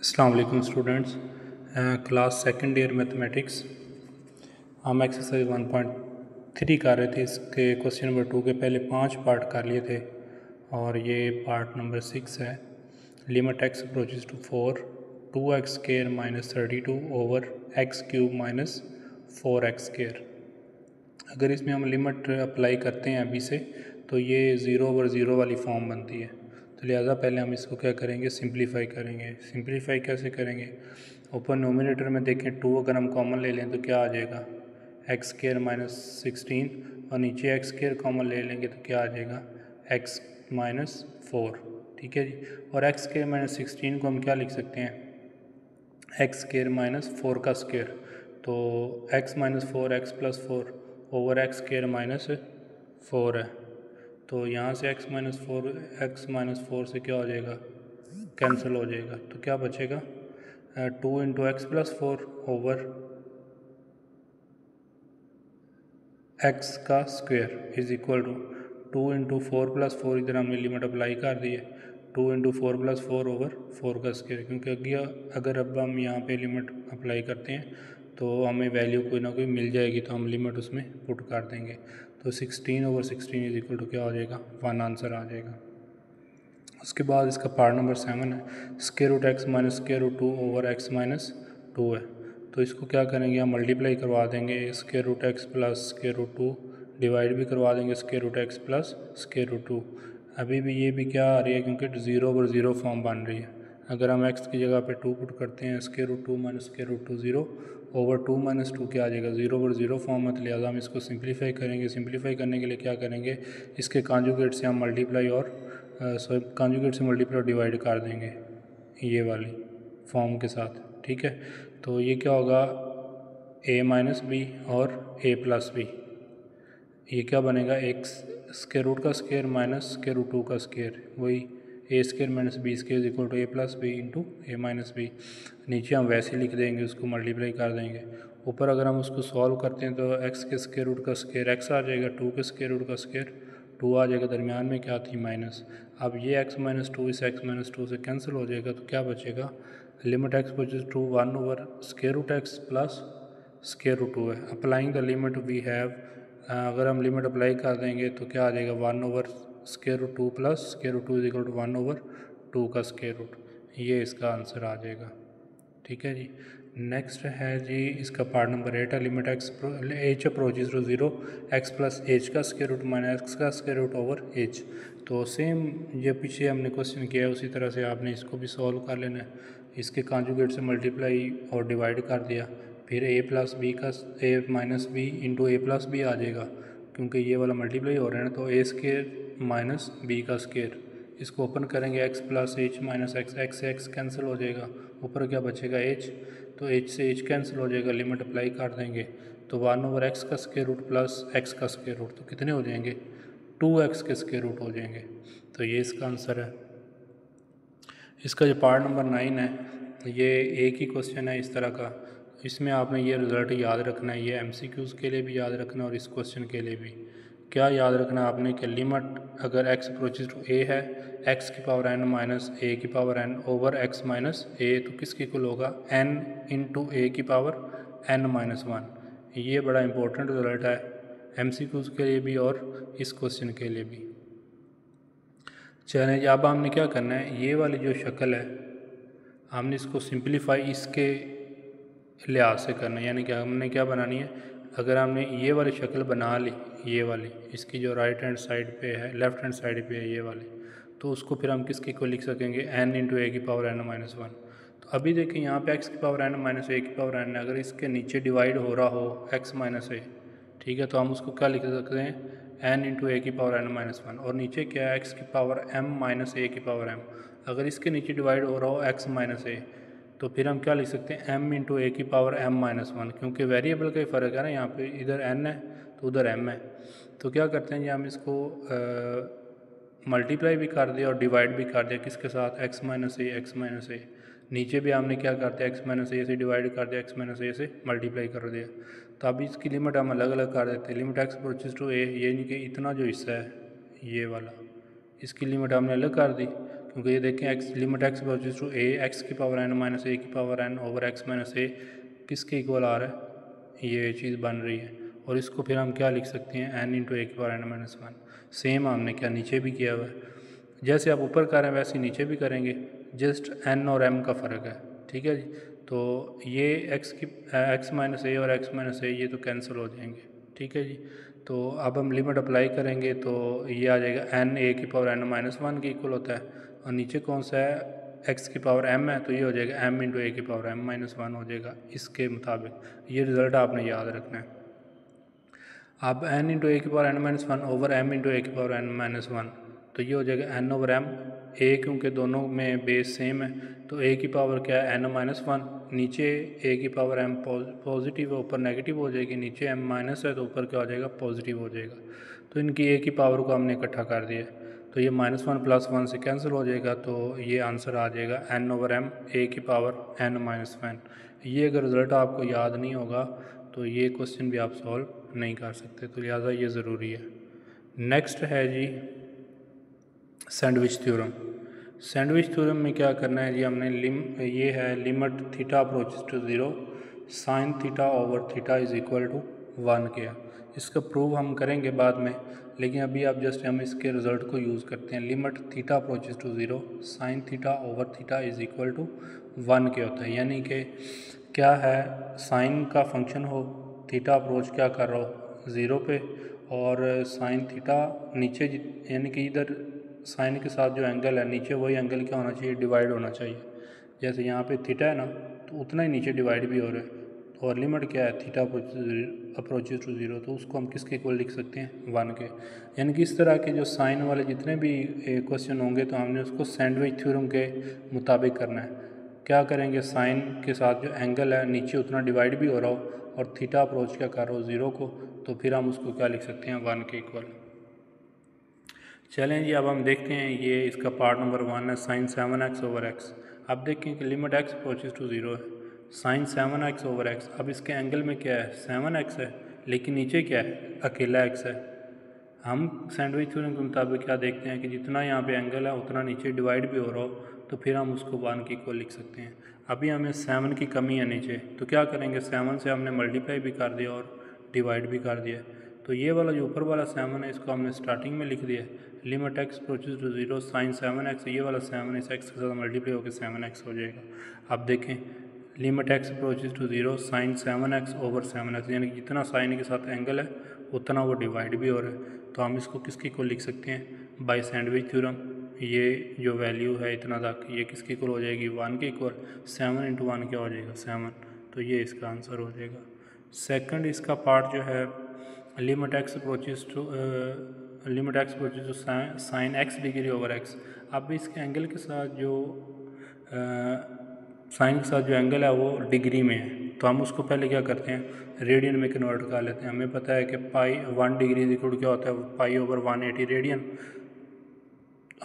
अस्सलाम वालेकुम students. Class second year mathematics हम एक्सरसाइज 1.3 कर रहे थे। इसके क्वेश्चन नंबर 2 के पहले 5 पार्ट कर लिए थे और ये पार्ट नंबर 6 है। Limit x approaches to 4 2x square minus 32 over x cube minus 4x square. अगर इसमें हम लिमिट अप्लाई करते हैं अभी से तो ये 0 ओवर 0 वाली फॉर्म बनती है। तो लिहाजा पहले हम इसको क्या करेंगे, सिंप्लीफाई करेंगे। सिंप्लीफाई कैसे करेंगे? ऊपर नोमिनेटर में देखें 2 अगर हम कॉमन ले लें तो क्या आ जाएगा, एक्स स्क्वायर माइनस 16 और नीचे एक्स स्क्वायर कॉमन ले लेंगे तो क्या आ जाएगा, एक्स माइनस 4। ठीक है जी। और एक्स स्क्वायर माइनस 16 को हम क्या लिख सकते हैं, एक्स स्क्वायर माइनस 4 का स्क्वायर। तो x minus 4 x plus 4 over x square minus 4 है। तो यहाँ से एक्स माइनस फोर से क्या हो जाएगा, कैंसिल हो जाएगा। तो क्या बचेगा, 2 into x plus 4 over x का square is equal to 2 into 4 plus 4, इधर हमने लिमिट अप्लाई कर दी है, 2 इंटू 4 प्लस 4 ओवर 4 का स्क्वायर। क्योंकि अगर अब हम यहाँ पे लिमिट अप्लाई करते हैं तो हमें वैल्यू कोई ना कोई मिल जाएगी, तो हम लिमिट उसमें पुट कर देंगे। तो 16 ओवर 16 इज इक्वल टू क्या हो जाएगा, 1 आंसर आ जाएगा। उसके बाद इसका पार्ट नंबर 7 है, square root x minus square root 2 over x minus 2 है। तो इसको क्या करेंगे, हम मल्टीप्लाई करवा देंगे, square root x plus square root 2 divide भी करवा देंगे square root x plus square root 2। अभी भी ये भी क्या आ रही है, क्योंकि 0 ओवर 0 फॉर्म बन रही है। अगर हम एक्स की जगह पे 2 पुट करते हैं, square root 2 minus square root 2 0 over 2 minus 2 क्या आ जाएगा, 0 ओवर 0 फॉर्म है। तो लिहाजा हम इसको सिंप्लीफाई करेंगे। सिंप्लीफाई करने के लिए क्या करेंगे, इसके कॉन्जुगेट से हम मल्टीप्लाई और कॉन्जुगेट से मल्टीप्लाई डिवाइड कर देंगे ये वाली फॉर्म के साथ। ठीक है। तो ये क्या होगा, a माइनस बी और a प्लस बी। ये क्या बनेगा, एक्स स्क्वायर रूट का स्क्वायर माइनस स्क्वायर रूट 2 का स्क्वायर, वही a square minus b square equal to a plus b into a minus b. नीचे हम वैसे लिख देंगे, उसको मल्टीप्लाई कर देंगे। ऊपर अगर हम उसको सॉल्व करते हैं तो एक्स के स्क्वायर रूट का स्क्वायर एक्स आ जाएगा, 2 के स्क्वायर रूट का स्क्वायर 2 आ जाएगा, दरमियान में क्या थी माइनस। अब ये x माइनस 2 इस x माइनस 2 से कैंसिल हो जाएगा, तो क्या बचेगा, लिमिट एक्स पहुँचे to 1 over square root x plus square root 2 है। Applying the limit we have, अगर हम लिमिट अप्लाई कर देंगे तो क्या आ जाएगा, 1 over square root 2 plus square root 2 is equal to 1 over 2 का स्क्वायर रूट। ये इसका आंसर आ जाएगा। ठीक है जी। नेक्स्ट है जी इसका पार्ट नंबर 8 है, limit x h approaches to 0 x plus h का स्क्वायर रूट माइनस एक्स का स्क्वायर रूट ओवर एच। तो सेम ये पीछे हमने क्वेश्चन किया है उसी तरह से आपने इसको भी सॉल्व कर लेना है। इसके कॉन्जुगेट से मल्टीप्लाई और डिवाइड कर दिया, फिर a प्लस बी का a minus b into a plus b आ जाएगा, क्योंकि ये वाला मल्टीप्लाई हो रहा है ना। तो a स्क्वायर माइनस बी का स्क्वायर, इसको ओपन करेंगे, x plus H minus x, x से एक्स कैंसिल हो जाएगा, ऊपर क्या बचेगा h, तो h से h कैंसिल हो जाएगा, लिमिट अप्लाई कर देंगे। तो 1 ओवर एक्स का स्क्वायर रूट प्लस एक्स का स्क्वायर रूट, तो कितने हो जाएंगे, 2x के स्क्वायर रूट हो जाएंगे। तो ये इसका आंसर है। इसका जो पार्ट नंबर 9 है, ये एक ही क्वेश्चन है इस तरह का। इसमें आपने ये रिज़ल्ट याद रखना है, ये MCQs के लिए भी याद रखना है और इस क्वेश्चन के लिए भी। क्या याद रखना है आपने कि लिमिट अगर x अप्रोचेज टू a है, x की पावर n माइनस a की power n over x minus a, तो किसके इक्वल होगा, n इंटू a की पावर n माइनस 1। ये बड़ा इंपॉर्टेंट रिज़ल्ट है MCQs के लिए भी और इस क्वेश्चन के लिए भी। चलें, अब हमने क्या करना है, ये वाली जो शक्ल है हमने इसको सिंप्लीफाई इसके लिहाज से करना है। यानी कि हमने क्या बनानी है, अगर हमने ये वाली शक्ल बना ली, ये वाली इसकी जो राइट हैंड साइड पे है, लेफ्ट हैंड साइड पे है ये वाली, तो उसको फिर हम किसके को लिख सकेंगे, n इंटू ए की पावर n माइनस 1। तो अभी देखिए यहाँ पे x की पावर n माइनस ए की पावर n है, अगर इसके नीचे डिवाइड हो रहा हो x माइनस ए, ठीक है, तो हम उसको क्या लिख सकते हैं, n इंटू ए की पावर n माइनस 1। और नीचे क्या है, x की पावर m माइनस ए की पावर m, अगर इसके नीचे डिवाइड हो रहा हो x माइनस ए, तो फिर हम क्या लिख सकते हैं, m इंटू ए की पावर m माइनस 1। क्योंकि वेरिएबल का ही फ़र्क है ना, यहाँ पे इधर n है तो उधर m है। तो क्या करते हैं, हम इसको मल्टीप्लाई भी कर दिया और डिवाइड भी कर दिया, किसके साथ, x माइनस ए, एक्स माइनस ए। नीचे भी हमने क्या कर दिया, x माइनस ए से डिवाइड कर दिया, x माइनस ए से मल्टीप्लाई कर दिया। तो अभी इसकी लिमिट हम अलग अलग कर देते हैं। Limit x approaches to a, ये नहीं कि इतना जो हिस्सा है ये वाला, इसकी लिमिट हमने अलग कर दी, क्योंकि ये देखें x limit x approaches to a x की पावर n माइनस ए की power n over x minus a किसके इक्वल आ रहा है, ये चीज़ बन रही है। और इसको फिर हम क्या लिख सकते हैं, n इंटू ए की power n minus one. Same हमने क्या नीचे भी किया हुआ है, जैसे आप ऊपर कर रहे हैं वैसे नीचे भी करेंगे, जस्ट n और m का फ़र्क है। ठीक है जी। तो ये x माइनस ए और x माइनस ए ये तो कैंसिल हो जाएंगे। ठीक है जी। तो अब हम लिमिट अप्लाई करेंगे तो ये आ जाएगा n ए की पावर n माइनस वन के इक्वल होता है, और नीचे कौन सा है, x की पावर m है, तो ये हो जाएगा m इंटू ए की पावर m माइनस वन हो जाएगा इसके मुताबिक। ये रिज़ल्ट आपने याद रखना है। अब n इंटू ए की power n minus one over m into a की पावर n माइनस वन, तो ये हो जाएगा n ओवर m। a क्योंकि दोनों में बेस सेम है तो a की पावर क्या है n माइनस वन, नीचे a की पावर m पॉजिटिव है ऊपर नेगेटिव हो जाएगी, नीचे m माइनस है तो ऊपर क्या हो जाएगा पॉजिटिव हो जाएगा। तो इनकी a की पावर को हमने इकट्ठा कर दिया, तो ये माइनस वन प्लस वन से कैंसिल हो जाएगा, तो ये आंसर आ जाएगा n ओवर m a की पावर n माइनस वन। ये अगर रिज़ल्ट आपको याद नहीं होगा तो ये क्वेश्चन भी आप सॉल्व नहीं कर सकते, तो लिहाजा ये ज़रूरी है। नेक्स्ट है जी सैंडविच थ्योरम। सैंडविच थ्योरम में क्या करना है जी, हमने ये है limit theta approaches to zero sine theta over theta is equal to one किया। इसका प्रूव हम करेंगे बाद में, लेकिन अभी आप जस्ट हम इसके रिज़ल्ट को यूज़ करते हैं। Limit theta approaches to zero sine theta over theta is equal to one के होता है, यानी कि क्या है, साइन का फंक्शन हो, थीटा अप्रोच क्या कर रहा हो ज़ीरो पे, और साइन थीटा नीचे यानी कि इधर साइन के साथ जो एंगल है नीचे वही एंगल क्या होना चाहिए, डिवाइड होना चाहिए। जैसे यहाँ पे थीटा है ना तो उतना ही नीचे डिवाइड भी हो रहा है, और लिमिट क्या है थीटा अप्रोचेस टू ज़ीरो, तो उसको हम किसके इक्वल लिख सकते हैं, वन के। यानी कि इस तरह के जो साइन वाले जितने भी क्वेश्चन होंगे तो हमने उसको सैंडविच थ्योरम के मुताबिक करना है। क्या करेंगे, साइन के साथ जो एंगल है नीचे उतना डिवाइड भी हो रहा हो और थीटा अप्रोच क्या कर रहा हो ज़ीरो को, तो फिर हम उसको क्या लिख सकते हैं, वन के इक्वल। चलें जी, अब हम देखते हैं ये इसका पार्ट नंबर वन है sine seven x over x. अब देखें कि limit x approaches to zero है, sine seven x over x. अब इसके एंगल में क्या है, सेवन एक्स है, लेकिन नीचे क्या है, अकेला एक्स है। हम सैंडविच थ्योरम के मुताबिक क्या देखते हैं कि जितना यहाँ पे एंगल है उतना नीचे डिवाइड भी हो रहा हो, तो फिर हम उसको वन के इक्वल लिख सकते हैं। अभी हमें सेवन की कमी है नीचे, तो क्या करेंगे, सेवन से हमने मल्टीप्लाई भी कर दिया और डिवाइड भी कर दिया। तो ये वाला जो ऊपर वाला सेवन है इसको हमने स्टार्टिंग में लिख दिया, limit x approaches to zero sine seven x, ये वाला सेवन इस एक्स के साथ मल्टीप्लाई होकर सेवन एक्स हो जाएगा। अब देखें limit x approaches to zero sine seven x over seven x, यानी कि जितना साइन के साथ एंगल है उतना वो डिवाइड भी हो रहा है, तो हम इसको किसके इक्वल लिख सकते हैं, बाय सैंडविच थ्योरम। ये जो वैल्यू है इतना तक ये किसके इक्वल हो जाएगी, वन के इक्वल। सेवन इंटू वन क्या हो जाएगा, सेवन, तो ये इसका आंसर हो जाएगा। सेकंड इसका पार्ट जो है limit x approaches to sine x degree over x. अब इसके एंगल के साथ जो साइन के साथ जो एंगल है वो डिग्री में है, तो हम उसको पहले क्या करते हैं, रेडियन में कन्वर्ट कर लेते हैं। हमें पता है कि पाई वन डिग्री इक्वल क्या होता है, पाई ओवर 180 रेडियन।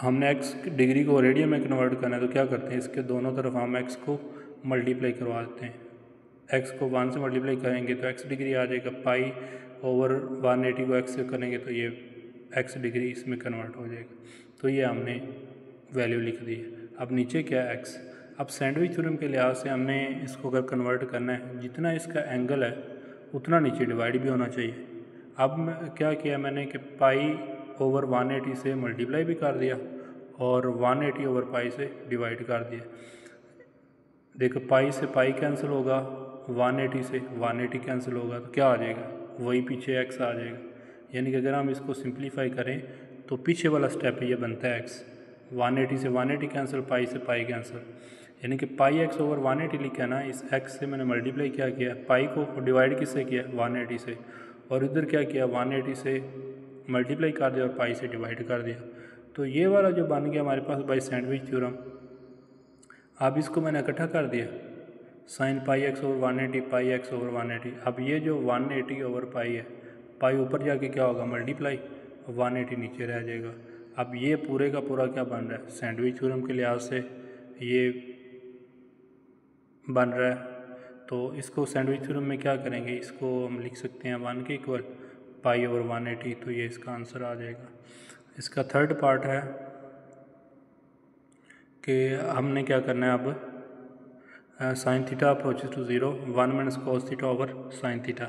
हमने एक्स डिग्री को रेडियन में कन्वर्ट करना है, तो क्या करते हैं, इसके दोनों तरफ हम एक्स को मल्टीप्लाई करवा देते हैं। एक्स को वन से मल्टीप्लाई करेंगे तो एक्स डिग्री आ जाएगा, पाई ओवर 180 को एक्स से करेंगे तो ये एक्स डिग्री इसमें कन्वर्ट हो जाएगा। तो ये हमने वैल्यू लिख दी है। अब नीचे क्या है, एक्स। अब सैंडविच थ्योरम के लिहाज से हमने इसको अगर कन्वर्ट करना है, जितना इसका एंगल है उतना नीचे डिवाइड भी होना चाहिए। अब क्या किया मैंने कि पाई ओवर 180 से मल्टीप्लाई भी कर दिया और 180 ओवर पाई से डिवाइड कर दिया। देखो पाई से पाई कैंसिल होगा, 180 से 180 कैंसिल होगा, तो क्या आ जाएगा, वही पीछे एक्स आ जाएगा। यानी कि अगर हम इसको सिंप्लीफाई करें तो पीछे वाला स्टेप ये बनता है एक्स। 180 से 180 कैंसिल, पाई से पाई कैंसिल, यानी कि पाई एक्स ओवर 180 लिखा है ना, इस एक्स से मैंने मल्टीप्लाई क्या किया, पाई को डिवाइड किससे किया, 180 से, और इधर क्या किया, 180 से मल्टीप्लाई कर दिया और पाई से डिवाइड कर दिया। तो ये वाला जो बन गया हमारे पास बाय सैंडविच थ्योरम। अब इसको मैंने इकट्ठा कर दिया, साइन पाई एक्स ओवर 180 पाई एक्स ओवर 180। अब ये जो 180 ओवर पाई है, पाई ऊपर जाके क्या होगा, मल्टीप्लाई, 180 नीचे रह जाएगा। अब ये पूरे का पूरा क्या बन रहा है, सैंडविच थ्योरम के लिहाज से ये बन रहा है। तो इसको सैंडविच थ्योरम में क्या करेंगे, इसको हम लिख सकते हैं वन के इक्वल पाई ओवर 180, तो ये इसका आंसर आ जाएगा। इसका थर्ड पार्ट है कि हमने क्या करना है अब sine theta approaches to 0 1 minus cos theta over sine theta.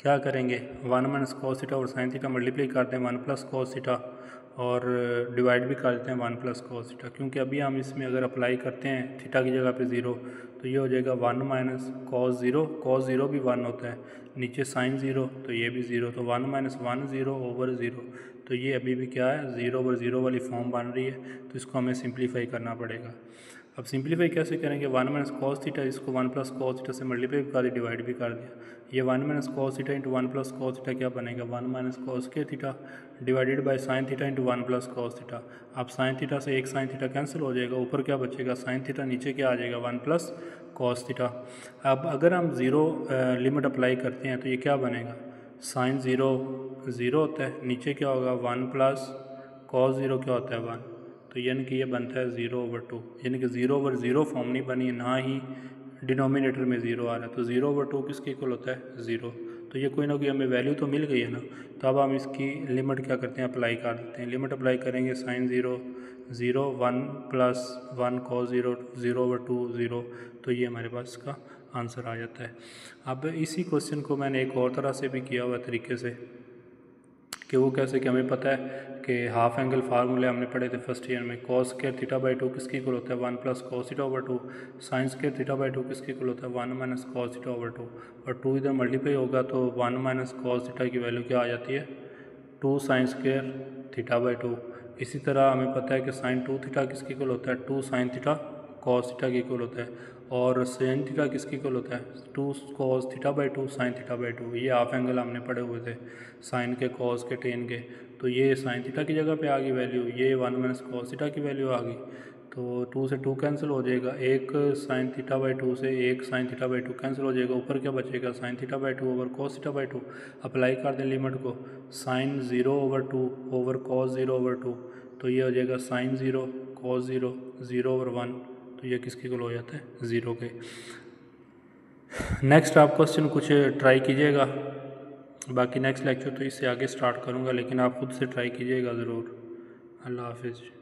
क्या करेंगे 1 minus cos theta over sine theta multiply करते हैं 1 प्लस कॉस थीटा और डिवाइड भी कर देते हैं 1 प्लस कॉस थीटा, क्योंकि अभी हम इसमें अगर अप्लाई करते हैं थीटा की जगह पे 0 तो ये हो जाएगा 1 माइनस कॉस 0 भी 1 होता है, नीचे साइन 0 तो ये भी 0, तो 1 माइनस 1 0 ओवर 0, तो ये अभी भी क्या है 0 ओवर 0 वाली फॉर्म बन रही है, तो इसको हमें सिंप्लीफाई करना पड़ेगा। अब सिंप्लीफाई कैसे करेंगे 1 माइनस कॉस थीटा, इसको 1 प्लस कॉस थीटा से मल्टीप्लाई कर दिया, डिवाइड भी कर दिया, ये 1 minus cos theta into 1 plus cos theta क्या बनेगा 1 minus cos square theta divided by sine theta into 1 plus cos theta. अब साइन थीटा से एक साइन थीटा कैंसिल हो जाएगा, ऊपर क्या बचेगा साइन थीटा, नीचे क्या आ जाएगा 1 प्लस कॉस थीटा। अब अगर हम 0 लिमिट अप्लाई करते हैं तो ये क्या बनेगा साइन 0 0 होता है, नीचे क्या होगा 1 प्लस कॉस 0 क्या होता है 1, तो यानी कि ये बनता है 0/2, यानी कि 0/0 फॉर्म नहीं बनी है, ना ही डिनोमिनेटर में 0 आ रहा है, तो 0/2 किसके इक्वल होता है 0, तो ये कोई ना कोई हमें वैल्यू तो मिल गई है ना। तो अब हम इसकी लिमिट क्या करते हैं अप्लाई कर देते हैं, लिमिट अप्लाई करेंगे साइन 0 0 1 प्लस 1 कॉस 0 0/2 0, तो ये हमारे पास इसका आंसर आ जाता है। अब इसी क्वेश्चन को मैंने एक और तरह से भी किया हुआ तरीके से, कि वो कैसे कि हमें पता है कि हाफ एंगल फार्मूले हमने पढ़े थे फर्स्ट ईयर में, कॉस स्क्वायर थीटा बाई 2 किसके इक्वल होता है 1 plus cos theta over 2, sine square theta by 2 किसके इक्वल होता है 1 माइनस कॉस थीटा ओवर 2, और 2 इधर मल्टीप्लाई होगा तो 1 माइनस कॉस थीटा की वैल्यू क्या आ जाती है 2 साइन स्क्वायर थीटा बाई 2। इसी तरह हमें पता है कि साइन 2 थीटा किसके इक्वल होता है 2 साइन थीटा कॉस थीटा के इक्वल होता है, और साइन थीटा किसके इक्वल होता है 2 cos theta by 2 sine theta by 2। ये हाफ एंगल हमने पढ़े हुए थे साइन के कॉस के टेन के, तो ये साइन थीटा की जगह पे आ गई वैल्यू, ये 1 माइनस कॉस थीटा की वैल्यू आ गई, तो 2 से 2 कैंसिल हो जाएगा, एक साइन थीटा बाई 2 से एक साइन थीटा बाई 2 कैंसिल हो जाएगा, ऊपर क्या बचेगा sine theta by 2 over cos theta by 2। Apply कर दें लिमिट को साइन 0/2 ओवर कॉस 0/2, तो ये हो जाएगा साइन 0 कॉस 0 0/1, तो ये किसके इक्वल हो जाता है 0 के। नेक्स्ट आप क्वेश्चन कुछ ट्राई कीजिएगा, बाकी नेक्स्ट लेक्चर तो इससे आगे स्टार्ट करूँगा, लेकिन आप खुद से ट्राई कीजिएगा ज़रूर। अल्लाह हाफिज़।